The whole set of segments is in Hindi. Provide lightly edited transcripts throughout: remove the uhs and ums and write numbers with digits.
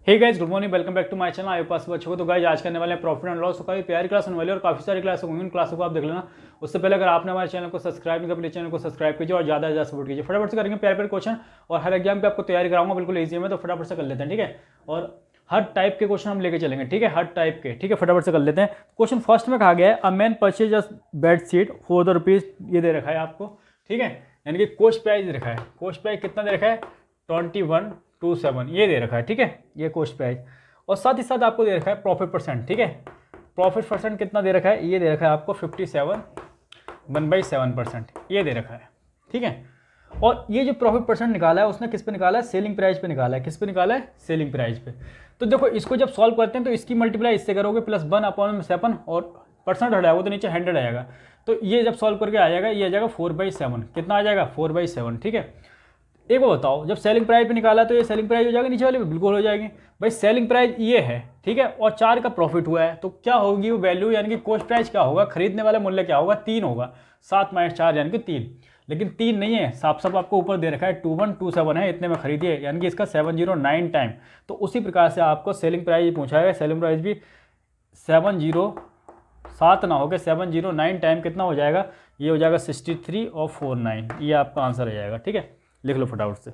Hey guys, good morning, welcome back to my channel. आपके पास बच्चों को तो गाइस आज करने वाले हैं प्रॉफिट एंड लॉस। काफी प्यारी क्लास होने वाली है और काफी सारी क्लास होंगी। उन क्लासों को आप देख लेना। उससे पहले अगर आपने हमारे चैनल को सब्सक्राइब नहीं किया, प्लीज चैनल को सब्सक्राइब कीजिए और ज़्यादा से ज़्यादा सपोर्ट कीजिए। फटाफट से करेंगे प्यारे प्यारे क्वेश्चन और हर एग्जाम पे आपको तैयारी कराऊंगा बिल्कुल ईजी में, तो फटाफट से कर लेते हैं, ठीक है। और हर टाइप के क्वेश्चन हम लेके चलेंगे, ठीक है, हर टाइप के, ठीक है। फटाफट से कर लेते हैं। क्वेश्चन फर्स्ट में कहा गया है, a man purchase a bed sheet for the rupees, ये दे रखा है आपको, ठीक है। यानी कि कॉस्ट प्राइस दे रखा है। कॉस्ट प्राइस कितना दे रखा है? 2127 ये दे रखा है, ठीक है, ये कॉस्ट प्राइस। और साथ ही साथ आपको दे रखा है प्रॉफिट परसेंट, ठीक है। प्रॉफिट परसेंट कितना दे रखा है? ये दे रखा है आपको 57 1/7% ये दे रखा है, ठीक है। और ये जो प्रॉफिट परसेंट निकाला है उसने किस पे निकाला है? सेलिंग प्राइस पे निकाला है। किस पे निकाला है? सेलिंग प्राइस पे। तो देखो इसको जब सॉल्व करते हैं तो इसकी मल्टीप्लाई इससे करोगे +1/7 और परसेंट हटाओगे तो नीचे 100 आएगा। तो ये जब सॉल्व करके आ जाएगा, ये आ जाएगा 4/7। कितना आ जाएगा? 4/7, ठीक है। एक बार बताओ, जब सेलिंग प्राइस पे निकाला तो ये सेलिंग प्राइस हो जाएगा नीचे वाले पे? बिल्कुल हो जाएगी भाई। सेलिंग प्राइस ये है, ठीक है, और 4 का प्रॉफिट हुआ है तो क्या होगी वो वैल्यू, यानी कि कॉस्ट प्राइस क्या होगा? खरीदने वाला मूल्य क्या होगा? 3 होगा। 7 - 4 यानी कि 3। लेकिन 3 नहीं है, साफ साफ आपको ऊपर दे रखा है 2127 है, इतने में खरीदी है, यानी कि इसका 709 टाइम। तो उसी प्रकार से आपको सेलिंग प्राइस पूछा है। सेलिंग प्राइस भी 7 ना होकर 709 टाइम कितना हो जाएगा? ये हो जाएगा 63 और 49। ये आपका आंसर आ जाएगा, ठीक है। लिख लो फटाफट से।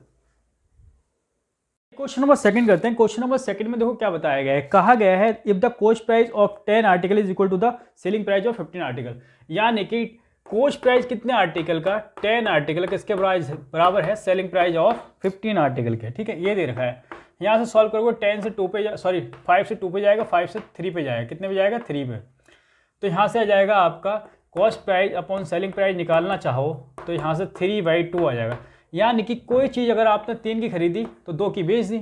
क्वेश्चन नंबर सेकंड करते हैं। क्वेश्चन नंबर सेकंड में देखो क्या बताया गया है। कहा गया है, if the cost price of 10 article is equal to the selling price of 15 article, यानी कि कॉस्ट प्राइस कितने आर्टिकल का? 10 आर्टिकल किसके बराबर है? सेलिंग प्राइस ऑफ 15 आर्टिकल के, ठीक है। ये दे रखा है। यहाँ से सॉल्व करोगे 10 से 2 पे, सॉरी 5 से 2 पे जाएगा, 5 से 3 पे जाएगा। कितने पे जाएगा? 3 पे। तो यहाँ से आ जाएगा आपका cost price upon selling price निकालना चाहो तो यहाँ से 3/2 आ जाएगा। यानी कि कोई चीज़ अगर आपने 3 की खरीदी तो 2 की बेच दी,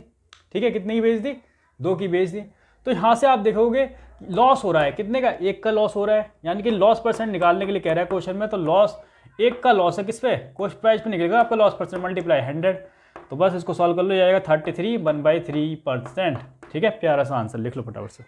ठीक है। कितने की बेच दी? 2 की बेच दी। तो यहाँ से आप देखोगे लॉस हो रहा है, कितने का? 1 का लॉस हो रहा है। यानी कि लॉस परसेंट निकालने के लिए कह रहा है क्वेश्चन में, तो लॉस 1 का लॉस है किस पे? कॉस्ट प्राइस पे निकलेगा आपका लॉस परसेंट मल्टीप्लाई 100। तो बस इसको सॉल्व कर लो, जाएगा 33 1/3%, ठीक है। प्यारा सा आंसर लिख लो फटाफट से।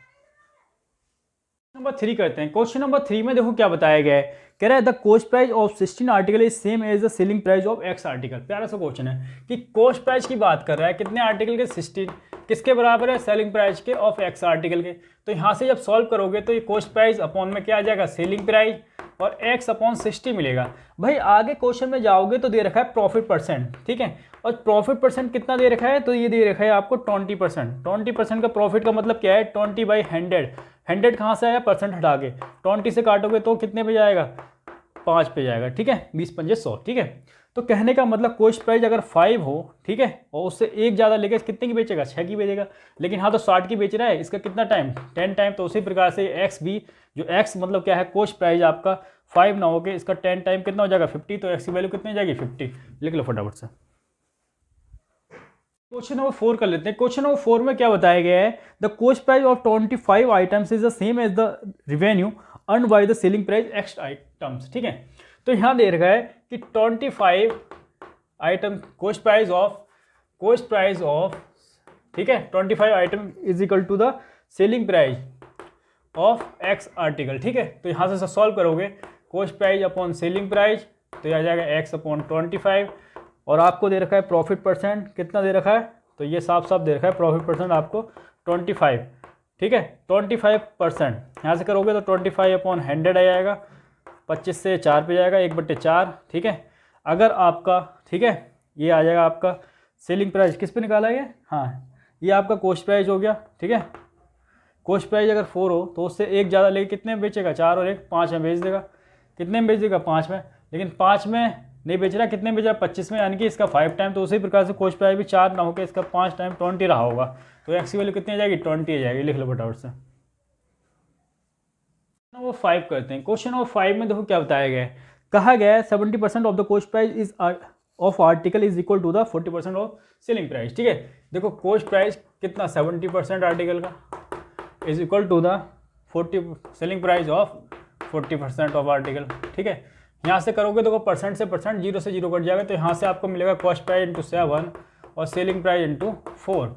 नंबर 3 करते हैं। क्वेश्चन नंबर 3 में देखो क्या बताया गया है। कह रहा है the cost price of 16 article is same as the selling price of X article. प्यारा सा क्वेश्चन है कि कॉस्ट प्राइस की बात कर रहा है, कितने आर्टिकल के? 16। किसके बराबर है? सेलिंग प्राइस के ऑफ X आर्टिकल के। तो यहाँ से जब सॉल्व करोगे तो ये कॉस्ट प्राइस अपॉन में क्या आ जाएगा? सेलिंग प्राइस, और X/60 मिलेगा। भाई आगे क्वेश्चन में जाओगे तो दे रखा है प्रॉफिट परसेंट, ठीक है। और प्रॉफिट परसेंट कितना दे रखा है? तो ये दे रखा है आपको 20%। 20% का प्रॉफिट का मतलब क्या है? 20/100। 100 कहाँ से आया? परसेंट हटा के 20 से काटोगे तो कितने पे जाएगा? 5 पे जाएगा, ठीक है। 20×5 100, ठीक है। तो कहने का मतलब कॉस्ट प्राइस अगर 5 हो, ठीक है, और उससे एक ज़्यादा लेके कितने की बेचेगा? 6 की बेचेगा। लेकिन हाँ तो 60 की बेच रहा है, इसका कितना टाइम? 10 टाइम। तो उसी प्रकार से एक्स भी, जो एक्स मतलब क्या है? कॉस्ट प्राइस आपका 5 ना होके इसका 10 टाइम कितना हो जाएगा? 50। तो एक्स की वैल्यू कितनी हो जाएगी? 50। लिख लो फटाफट से। क्वेश्चन नंबर 4 कर लेते हैं। क्वेश्चन नंबर 4 में क्या बताया गया है? The cost price of 25 items is the same as the revenue earn by the selling price X items, ठीक है। तो यहाँ दे रखा है कि 25 आइटम कॉस्ट प्राइस ऑफ, ठीक है, 25 item is equal to the selling price of X article, ठीक है। तो यहाँ से सॉल्व करोगे cost price upon selling price, तो यह आ जाएगा X/25। और आपको दे रखा है प्रॉफिट परसेंट, कितना दे रखा है? तो ये साफ साफ दे रखा है प्रॉफिट परसेंट आपको 25, ठीक है, 25%। यहाँ से करोगे तो 25/100 आ जाएगा। 25 से 4 पे जाएगा, 1/4, ठीक है। अगर आपका, ठीक है, ये आ जाएगा आपका सेलिंग प्राइस किस पे निकाला है? हाँ, ये आपका कॉस्ट प्राइस हो गया, ठीक है। कॉस्ट प्राइस अगर 4 हो तो उससे एक ज़्यादा लेके कितने में बेचेगा? 4 और 1 5 में बेच देगा। कितने में बेच देगा? 5 में। लेकिन 5 में नहीं बेच रहा, कितने में बेच रहा? 25 में, यानी कि इसका 5 टाइम। तो उसी प्रकार से कॉस्ट प्राइस भी 4 ना होकर इसका 5 टाइम 20 रहा होगा। तो एक्स की वैल्यू कितनी आ जाएगी? 20 आ जाएगी। लिख लो फटाफट से। नंबर 5 करते हैं। क्वेश्चन नंबर 5 में देखो क्या बताया गया है। कहा गया है 70% of the cost price is of article is equal to the 40% of selling price, ठीक है। देखो कॉस्ट प्राइस कितना? 70% आर्टिकल का is equal to the 40 selling price of 40% of article, ठीक है। यहाँ से करोगे तो परसेंट से परसेंट, 0 से 0 कट जाएगा। तो यहाँ से आपको मिलेगा कॉस्ट प्राइस इंटू 7 और सेलिंग प्राइस इंटू 4।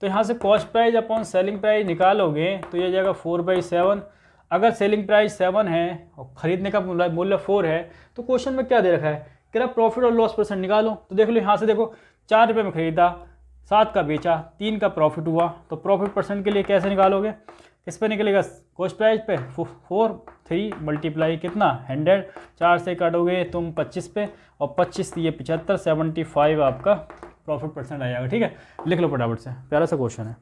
तो यहाँ से cost price upon selling price निकालोगे तो ये जाएगा 4/7। अगर सेलिंग प्राइस 7 है और खरीदने का मूल्य 4 है, तो क्वेश्चन में क्या दे रखा है? कह रहा प्रॉफिट और लॉस परसेंट निकालो। तो देख लो यहाँ से, देखो 4 रुपये में खरीदा, 7 का बेचा, 3 का प्रॉफिट हुआ, तो प्रॉफिट परसेंट के लिए कैसे निकालोगे, किस पे निकलेगा, कॉस्ट प्राइस पे। 4 3 मल्टीप्लाई कितना 100, 4 से काटोगे तुम 25 पे, और 25 ये 75, 75 आपका प्रॉफिट परसेंट आ जाएगा। ठीक है, लिख लो फटाफट से, प्यारा सा क्वेश्चन है।